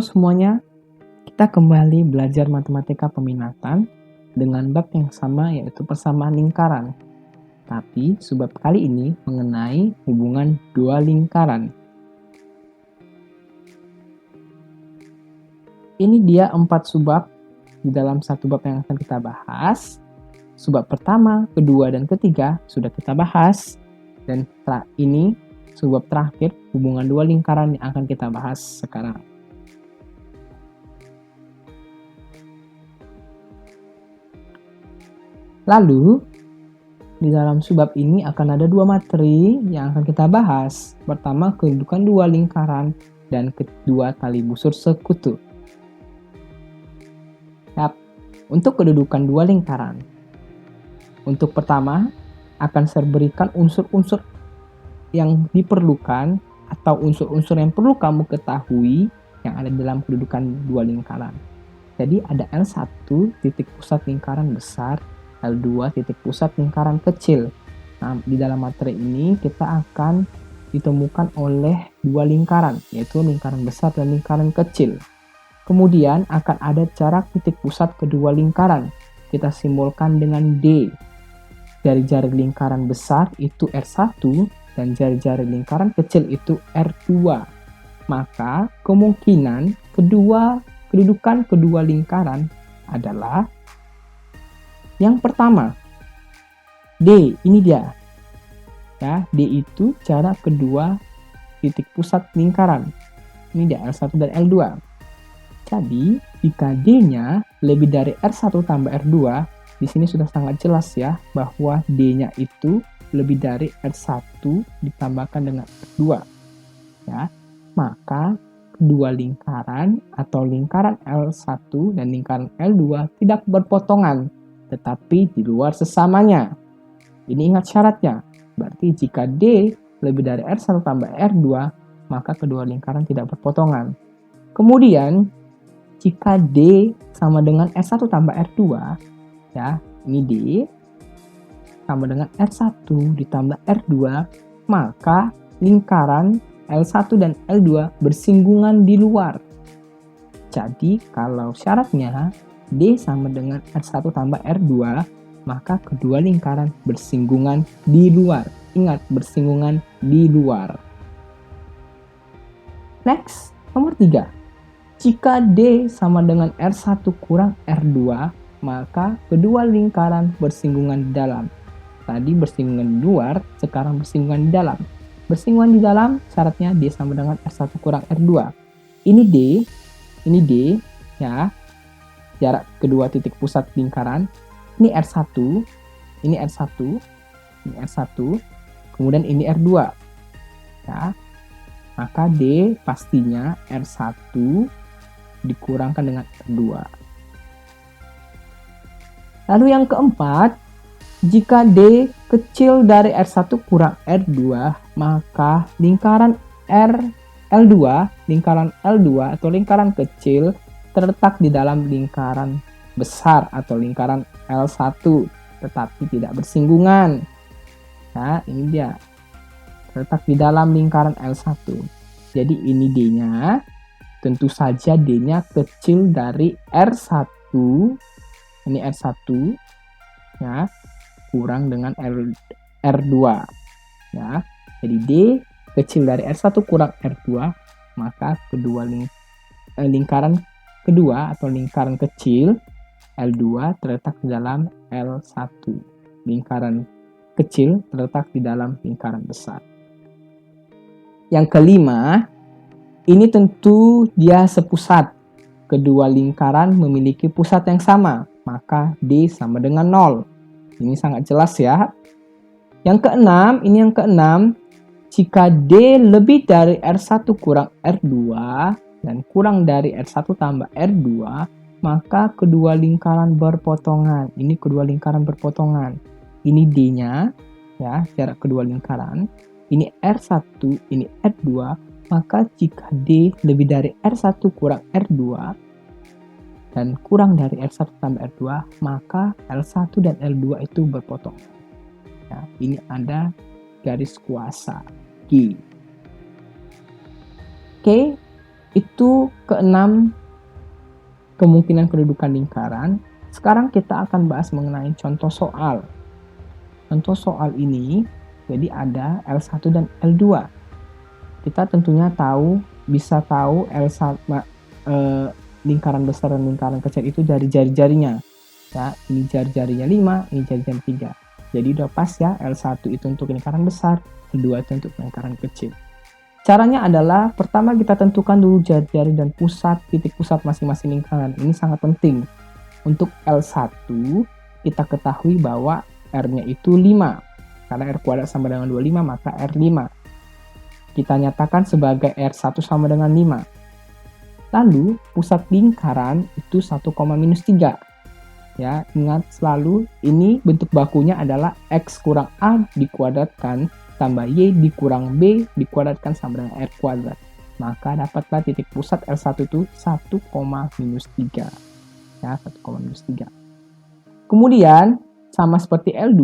Halo semuanya, kita kembali belajar matematika peminatan dengan bab yang sama yaitu persamaan lingkaran. Tapi subbab kali ini mengenai hubungan dua lingkaran. Ini dia 4 subbab di dalam satu bab yang akan kita bahas. Subbab pertama, kedua, dan ketiga sudah kita bahas. Dan ini subbab terakhir, hubungan dua lingkaran yang akan kita bahas sekarang. Lalu, di dalam subbab ini akan ada dua materi yang akan kita bahas. Pertama, kedudukan dua lingkaran, dan kedua, tali busur sekutu. Untuk kedudukan dua lingkaran, untuk pertama, akan saya berikan unsur-unsur yang diperlukan atau unsur-unsur yang perlu kamu ketahui yang ada dalam kedudukan dua lingkaran. Jadi ada L1 titik pusat lingkaran besar, L2 titik pusat lingkaran kecil. Nah, di dalam materi ini kita akan ditemukan oleh dua lingkaran, yaitu lingkaran besar dan lingkaran kecil. Kemudian akan ada jarak titik pusat kedua lingkaran. Kita simbolkan dengan D. Jari-jari lingkaran besar itu R1 dan jari-jari lingkaran kecil itu R2. Maka kemungkinan kedudukan kedua lingkaran adalah yang pertama, D, ini dia. Ya, D itu jarak kedua titik pusat lingkaran. Ini dia L1 dan L2. Jadi, jika D-nya lebih dari R1 tambah R2, di sini sudah sangat jelas ya bahwa D-nya itu lebih dari R1 ditambahkan dengan R2. Ya, maka kedua lingkaran atau lingkaran L1 dan lingkaran L2 tidak berpotongan, tetapi di luar sesamanya. Ini ingat syaratnya. Berarti jika D lebih dari R1 tambah R2, maka kedua lingkaran tidak berpotongan. Kemudian, jika D sama dengan R1 tambah R2, ya, ini D sama dengan R1 ditambah R2, maka lingkaran L1 dan L2 bersinggungan di luar. Jadi, kalau syaratnya D sama dengan R1 tambah R2, maka kedua lingkaran bersinggungan di luar. Ingat, bersinggungan di luar. Next, nomor 3. Jika D sama dengan R1 kurang R2, maka kedua lingkaran bersinggungan di dalam. Tadi bersinggungan di luar, sekarang bersinggungan di dalam. Bersinggungan di dalam, syaratnya D sama dengan R1 kurang R2. Ini D, ya, jarak kedua titik pusat lingkaran. Ini R1, ini R1, ini R1, kemudian ini R2. Ya, maka D pastinya R1 dikurangkan dengan R2. Lalu yang keempat, jika D kecil dari R1 kurang R2, maka lingkaran L2 atau lingkaran kecil terletak di dalam lingkaran besar atau lingkaran L1, tetapi tidak bersinggungan. Nah, ini dia. Terletak di dalam lingkaran L1. Jadi ini D-nya, tentu saja D-nya kecil dari R1. Ini R1, ya, kurang dengan R2. Ya. Jadi D kecil dari R1 kurang R2, maka kedua lingkaran kedua atau lingkaran kecil L2 terletak di dalam L1. Lingkaran kecil terletak di dalam lingkaran besar. Yang kelima, ini tentu dia sepusat. Kedua lingkaran memiliki pusat yang sama, maka D sama dengan 0. Ini sangat jelas ya. Yang keenam, jika D lebih dari R1 kurang R2 dan kurang dari R1 tambah R2, maka kedua lingkaran berpotongan. Ini kedua lingkaran berpotongan. Ini D-nya, ya, jarak kedua lingkaran. Ini R1, ini R2, maka jika D lebih dari R1 kurang R2 dan kurang dari R1 tambah R2, maka L1 dan L2 itu berpotongan. Ya, ini ada garis kuasa G. Oke, Itu keenam kemungkinan kedudukan lingkaran. Sekarang kita akan bahas mengenai contoh soal. Contoh soal ini, jadi ada L1 dan L2. Kita tentunya bisa tahu lingkaran besar dan lingkaran kecil itu dari jari-jarinya. Ya, ini jari-jarinya 5, ini jari-jari 3. Jadi udah pas ya, L1 itu untuk lingkaran besar, L2 itu untuk lingkaran kecil. Caranya adalah pertama kita tentukan dulu jari-jari dan titik pusat masing-masing lingkaran. Ini sangat penting. Untuk L1 kita ketahui bahwa R-nya itu 5. Karena R kuadrat sama dengan 25 maka R5. Kita nyatakan sebagai R1 sama dengan 5. Lalu pusat lingkaran itu 1, -3. Ya, ingat selalu ini bentuk bakunya adalah X kurang A dikuadratkan tambah Y dikurang B dikuadratkan sama dengan R kuadrat. Maka dapatlah titik pusat L1 itu 1, -3. Ya, 1, -3. Kemudian, sama seperti L2,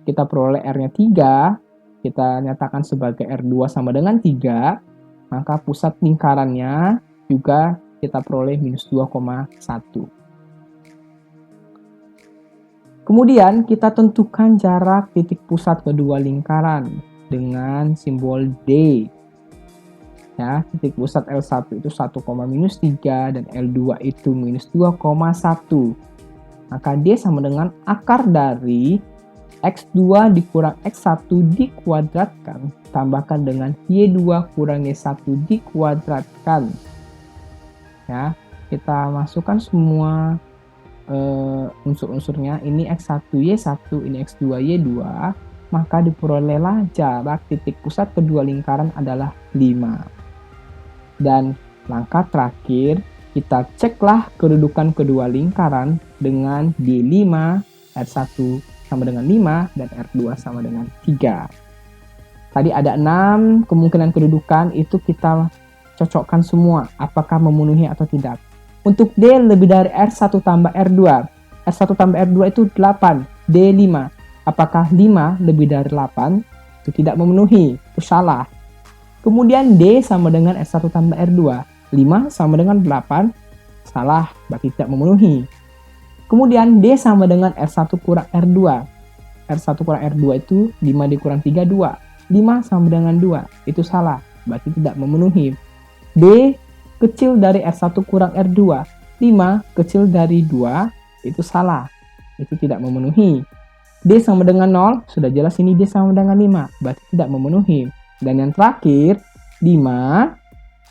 kita peroleh R-nya 3, kita nyatakan sebagai R2 sama dengan 3, maka pusat lingkarannya juga kita peroleh -2,1. Kemudian kita tentukan jarak titik pusat kedua lingkaran dengan simbol D. Ya, titik pusat L1 itu 1, -3 dan L2 itu -2,1. Maka D sama dengan akar dari X2 dikurang X1 dikuadratkan tambahkan dengan Y2 kurang Y1 dikuadratkan. Ya, kita masukkan semua unsur-unsurnya, ini X1 Y1, ini X2 Y2, maka diperolehlah jarak titik pusat kedua lingkaran adalah 5. Dan langkah terakhir, kita ceklah kedudukan kedua lingkaran dengan D5, R1 sama dengan 5, dan R2 sama dengan 3. Tadi ada 6 kemungkinan kedudukan, itu kita cocokkan semua, apakah memenuhi atau tidak. Untuk D lebih dari R1 tambah R2. R1 tambah R2 itu 8. D5. Apakah 5 lebih dari 8? Itu tidak memenuhi. Itu salah. Kemudian D sama dengan R1 tambah R2. 5 sama dengan 8. Salah. Berarti tidak memenuhi. Kemudian D sama dengan R1 kurang R2. R1 kurang R2 itu 5 dikurang 3, 2. 5 sama dengan 2. Itu salah. Berarti tidak memenuhi. D kecil dari R1 kurang R2, 5 kecil dari 2, itu salah. Itu tidak memenuhi. D sama dengan 0, sudah jelas ini D sama dengan 5, berarti tidak memenuhi. Dan yang terakhir, 5,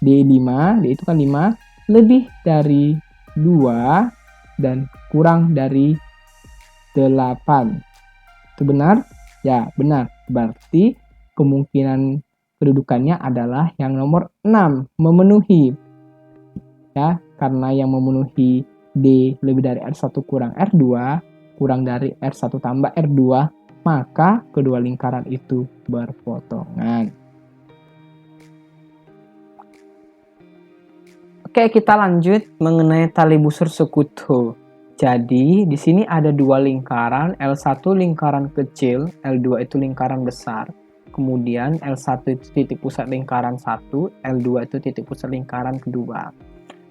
D5, D itu kan 5, lebih dari 2 dan kurang dari 8. Itu benar? Ya, benar. Berarti kemungkinan kedudukannya adalah yang nomor 6, memenuhi. Ya, karena yang memenuhi D lebih dari R1 kurang R2, kurang dari R1 tambah R2, maka kedua lingkaran itu berpotongan. Oke, kita lanjut mengenai tali busur sekutu. Jadi, di sini ada dua lingkaran, L1 lingkaran kecil, L2 itu lingkaran besar. Kemudian L1 itu titik pusat lingkaran 1, L2 itu titik pusat lingkaran kedua.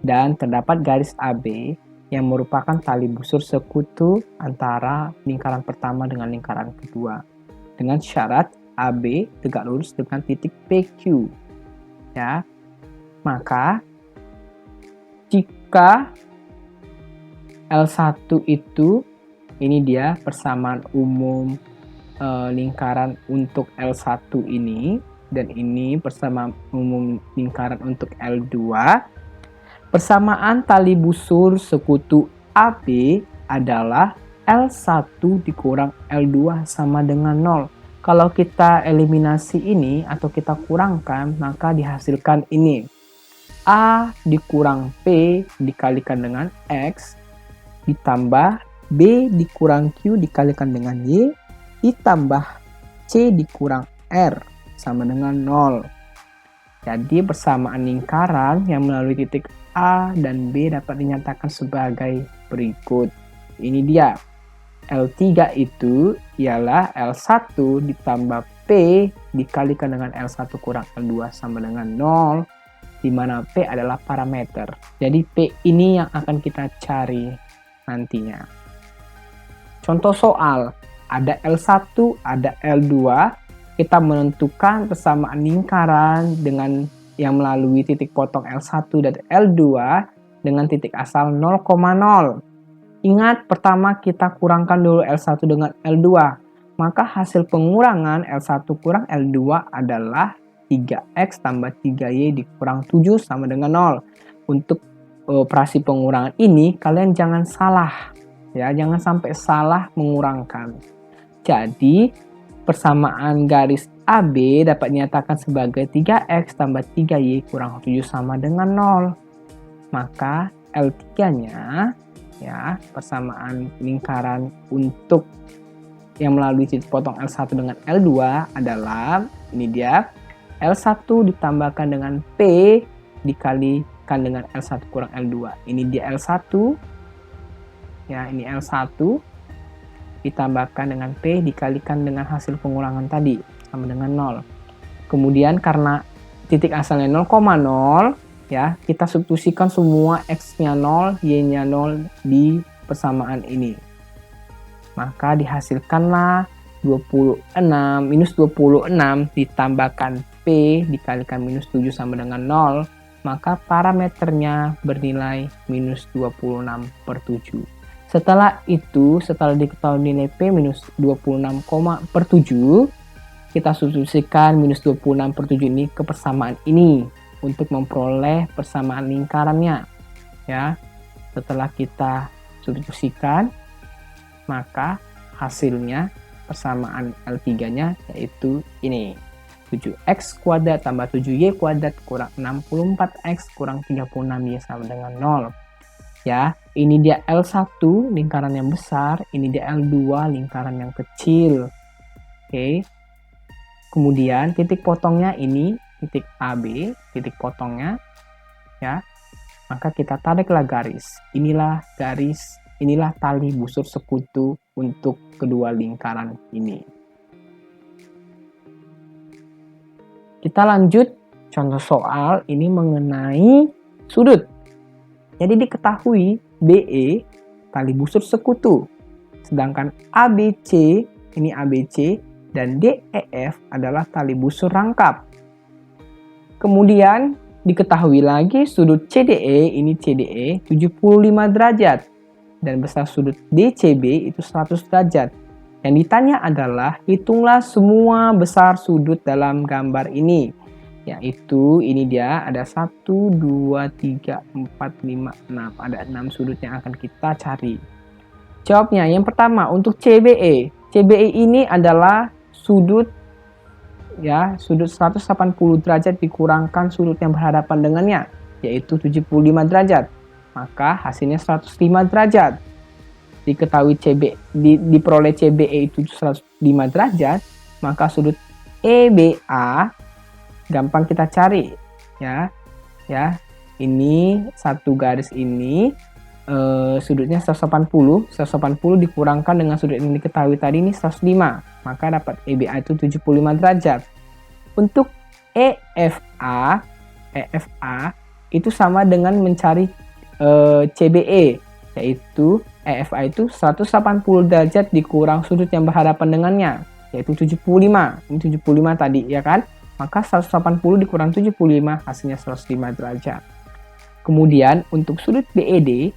Dan terdapat garis AB yang merupakan tali busur sekutu antara lingkaran pertama dengan lingkaran kedua. Dengan syarat AB tegak lurus dengan titik PQ. Ya. Maka jika L1 itu, ini dia persamaan umum lingkaran untuk L1 ini, dan ini persamaan umum lingkaran untuk L2. Persamaan tali busur sekutu AB adalah L1 dikurang L2 sama dengan 0. Kalau kita eliminasi ini atau kita kurangkan, maka dihasilkan ini. A dikurang P dikalikan dengan X, ditambah B dikurang Q dikalikan dengan Y, ditambah C dikurang R sama dengan 0. Jadi persamaan lingkaran yang melalui titik A dan B dapat dinyatakan sebagai berikut. Ini dia. L3 itu ialah L1 ditambah P dikalikan dengan L1 kurang L2 sama dengan 0. di mana P adalah parameter. Jadi P ini yang akan kita cari nantinya. Contoh soal, ada L1, ada L2, kita menentukan persamaan lingkaran dengan yang melalui titik potong L1 dan L2 dengan titik asal 0,0. Ingat, pertama kita kurangkan dulu L1 dengan L2. Maka hasil pengurangan L1 kurang L2 adalah 3X tambah 3Y dikurang 7 sama dengan 0. Untuk operasi pengurangan ini, kalian jangan salah. Ya, jangan sampai salah mengurangkan. Jadi, persamaan garis AB dapat dinyatakan sebagai 3X tambah 3Y kurang 7 sama dengan 0. Maka L3-nya, ya, persamaan lingkaran untuk yang melalui titik potong L1 dengan L2 adalah, ini dia, L1 ditambahkan dengan P dikalikan dengan L1 kurang L2. Ini dia L1, ya, ini L1 ditambahkan dengan P dikalikan dengan hasil pengurangan tadi, sama dengan 0. Kemudian karena titik asalnya 0,0, ya, kita substitusikan semua X-nya 0, Y-nya 0 di persamaan ini. Maka dihasilkanlah 26 minus 26 ditambahkan P dikalikan minus 7 sama dengan 0. Maka parameternya bernilai minus 26 per 7. Setelah itu, setelah diketahui nilai P minus 26, per 7, kita substitusikan minus 26 per 7 ini ke persamaan ini untuk memperoleh persamaan lingkarannya. Ya, setelah kita substitusikan, maka hasilnya persamaan L3-nya yaitu ini. 7X kuadrat tambah 7Y kuadrat kurang 64X kurang 36Y sama dengan 0. Ya, ini dia L1 lingkaran yang besar, ini dia L2 lingkaran yang kecil. Oke. Kemudian titik potongnya ini titik AB, titik potongnya, ya. Maka kita tariklah garis. Inilah garis, inilah tali busur sekutu untuk kedua lingkaran ini. Kita lanjut contoh soal ini mengenai sudut. Jadi diketahui BE tali busur sekutu, sedangkan ABC ini ABC dan DEF adalah tali busur rangkap. Kemudian diketahui lagi sudut CDE ini CDE 75 derajat dan besar sudut DCB itu 100 derajat. Yang ditanya adalah hitunglah semua besar sudut dalam gambar ini. Yaitu ini dia ada 1, 2, 3, 4, 5, 6. Ada 6 sudut yang akan kita cari. Jawabnya yang pertama untuk CBE. CBE ini adalah sudut, ya, sudut 180 derajat dikurangkan sudut yang berhadapan dengannya, yaitu 75 derajat. Maka hasilnya 105 derajat. Diketahui diperoleh CBE itu 105 derajat, maka sudut EBA gampang kita cari, ya. Ini satu garis ini sudutnya 180 dikurangkan dengan sudut yang diketahui tadi ini 105, maka dapat EBA itu 75 derajat. Untuk EFA itu sama dengan mencari CBE, yaitu EFA itu 180 derajat dikurang sudut yang berhadapan dengannya, yaitu 75. Ini 75 tadi, ya kan? Maka 180 dikurang 75 hasilnya 105 derajat. Kemudian untuk sudut BED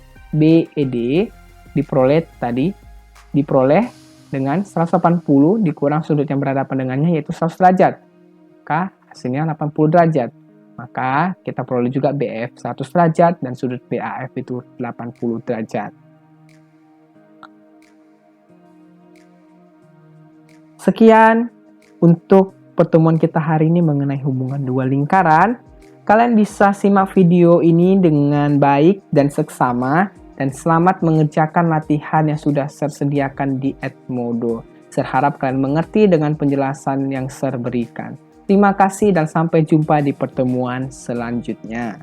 diperoleh dengan 180 dikurang sudut yang berhadapan dengannya yaitu 100 derajat. Maka hasilnya 80 derajat. Maka kita peroleh juga BF 100 derajat dan sudut BAF itu 80 derajat. Sekian untuk pertemuan kita hari ini mengenai hubungan dua lingkaran. Kalian bisa simak video ini dengan baik dan seksama, dan selamat mengerjakan latihan yang sudah tersediakan di Edmodo. Saya harap kalian mengerti dengan penjelasan yang saya berikan. Terima kasih dan sampai jumpa di pertemuan selanjutnya.